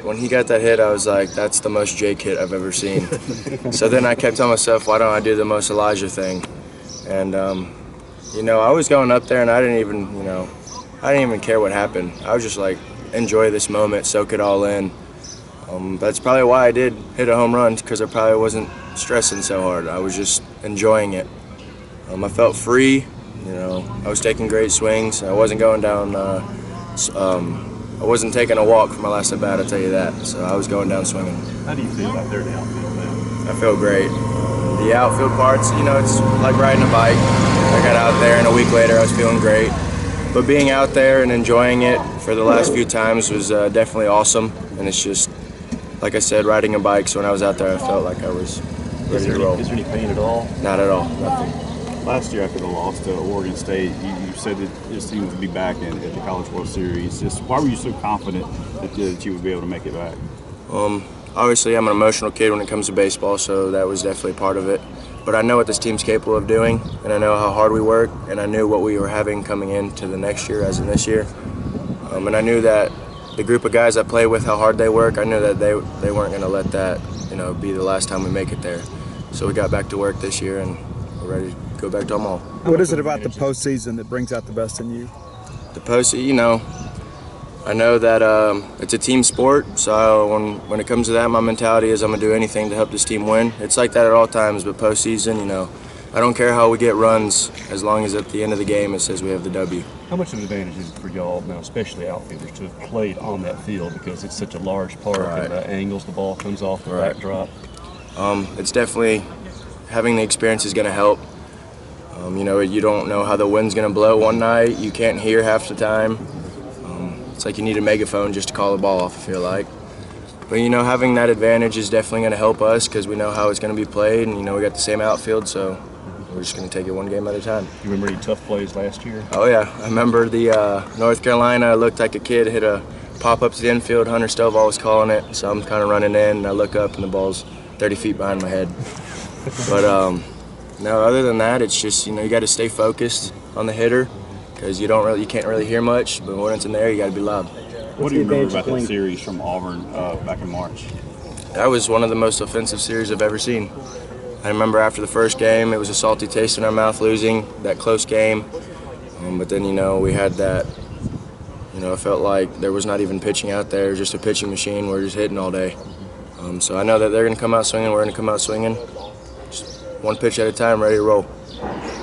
when he got that hit, I was like, that's the most Jake hit I've ever seen. So then I kept telling myself, why don't I do the most Elijah thing? And, you know, I was going up there and I didn't even care what happened. I was just like, enjoy this moment, soak it all in. That's probably why I did hit a home run, because I probably wasn't stressing so hard. I was just enjoying it. I felt free. You know, I was taking great swings. I wasn't going down. I wasn't taking a walk for my last at bat, I'll tell you that. So I was going down swinging. How do you feel out there in the outfield now? I feel great. The outfield parts, you know, it's like riding a bike. I got out there and a week later I was feeling great. But being out there and enjoying it for the last few times was definitely awesome. And it's just, like I said, riding a bike. So when I was out there, I felt like I was ready to roll. Is there any pain at all? Not at all, nothing. Last year after the loss to Oregon State, you said that this team would be back at the College World Series. Just why were you so confident that you would be able to make it back? Obviously, I'm an emotional kid when it comes to baseball, so that was definitely part of it. But I know what this team's capable of doing, and I know how hard we work, and I knew what we were having coming into the next year, as in this year. And I knew that the group of guys I play with, how hard they work, I knew that they weren't going to let that, you know, be the last time we make it there. So we got back to work this year, and we're ready to go back to Omaha. What is it about the postseason that brings out the best in you? The postseason, you know, I know that it's a team sport, so when it comes to that, my mentality is I'm going to do anything to help this team win. It's like that at all times, but postseason, you know, I don't care how we get runs as long as at the end of the game it says we have the W. How much of an advantage is it for y'all now, especially outfielders, to have played on that field because it's such a large park and the angles the ball comes off the backdrop? It's definitely, having the experience is going to help. You know, you don't know how the wind's going to blow one night. You can't hear half the time. It's like you need a megaphone just to call the ball off, I feel like. But, you know, having that advantage is definitely going to help us because we know how it's going to be played, and, you know, we got the same outfield, so we're just going to take it one game at a time. You remember any tough plays last year? Oh, yeah. I remember the North Carolina, I looked like a kid, hit a pop-up to the infield. Hunter Stovall was calling it, so I'm kind of running in, and I look up, and the ball's 30 feet behind my head. But, no, other than that, it's just, you know, you got to stay focused on the hitter because you can't really hear much, but when it's in there, you got to be loud. What do you remember about that series from Auburn back in March? That was one of the most offensive series I've ever seen. I remember after the first game, it was a salty taste in our mouth losing that close game. But then, you know, we had that, you know, it felt like there was not even pitching out there, just a pitching machine. We're just hitting all day. So I know that they're going to come out swinging, we're going to come out swinging. Just one pitch at a time, ready to roll.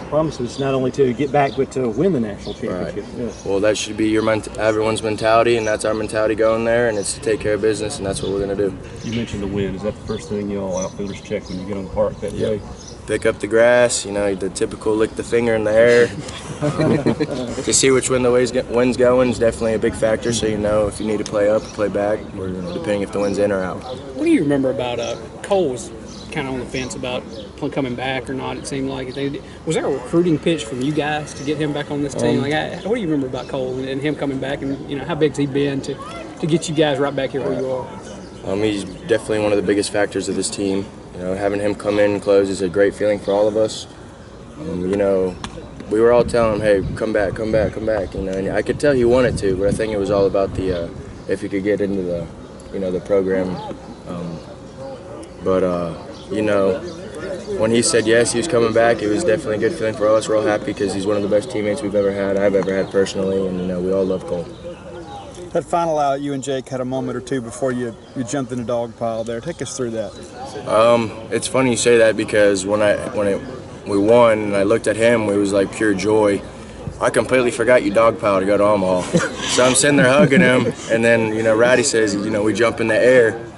Promises not only to get back, but to win the national championship. Right. Yeah. Well, that should be everyone's mentality, and that's our mentality going there, and it's to take care of business, and that's what we're going to do. You mentioned the wind. Is that the first thing y'all outfielders check when you get on the park that day? Pick up the grass, you know, the typical lick the finger in the air. To see which way the wind's going is definitely a big factor, so you know if you need to play up or play back, or, you know, depending if the wind's in or out. What do you remember about Cole was kind of on the fence about coming back or not, it seemed like. Was there a recruiting pitch from you guys to get him back on this team? What do you remember about Cole and him coming back, and, you know, how big's he been to get you guys right back here where you are? He's definitely one of the biggest factors of this team. You know, having him come in and close is a great feeling for all of us. You know, we were all telling him, hey, come back, come back, come back. You know, and I could tell he wanted to, but I think it was all about the if he could get into the, you know, the program. You know, when he said yes, he was coming back, it was definitely a good feeling for us. We're all happy because he's one of the best teammates we've ever had, I've ever had personally, and, you know, we all love Cole. That final out, you and Jake had a moment or two before you jumped in the dog pile there. Take us through that. It's funny you say that because when we won and I looked at him, it was like pure joy. I completely forgot you dog pile to go to Omaha. So I'm sitting there hugging him, and then, you know, Ratty says, you know, we jump in the air.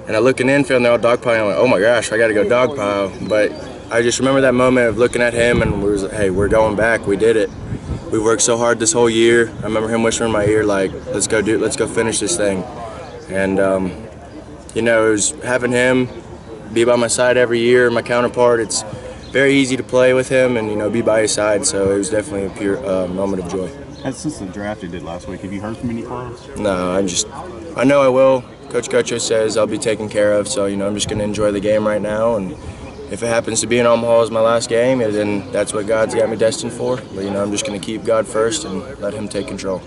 And I look in the infield and they're all dog piling. I'm like, oh my gosh, I got to go dog pile. But I just remember that moment of looking at him and we was like, hey, we're going back. We did it. We worked so hard this whole year. I remember him whispering in my ear, like, let's go finish this thing. And, you know, it was having him be by my side every year, my counterpart. It's very easy to play with him and, you know, be by his side. So it was definitely a pure moment of joy. And since the draft you did last week, have you heard from any clubs? No, I know I will. Coach Gutcho says I'll be taken care of, so, you know, I'm just going to enjoy the game right now and, if it happens to be in Omaha as my last game, then that's what God's got me destined for. But, you know, I'm just going to keep God first and let him take control.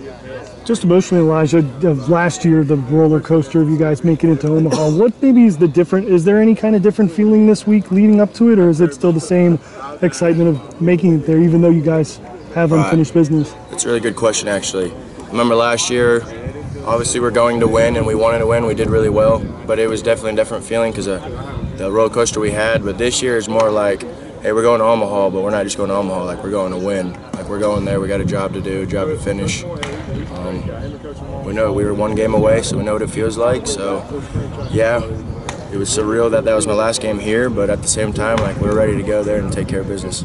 Just emotionally, Elijah, of last year, the roller coaster of you guys making it to Omaha, what maybe is the different? Is there any kind of different feeling this week leading up to it, or is it still the same excitement of making it there, even though you guys have unfinished business? That's a really good question, actually. I remember last year, obviously we're going to win, and we wanted to win. We did really well, but it was definitely a different feeling because of the roller coaster we had. But this year is more like, hey, we're going to Omaha, but we're not just going to Omaha. Like, we're going to win. Like, we're going there. We got a job to do, a job to finish. We know we were one game away, so we know what it feels like. So, yeah, it was surreal that was my last game here, but at the same time, like, we're ready to go there and take care of business.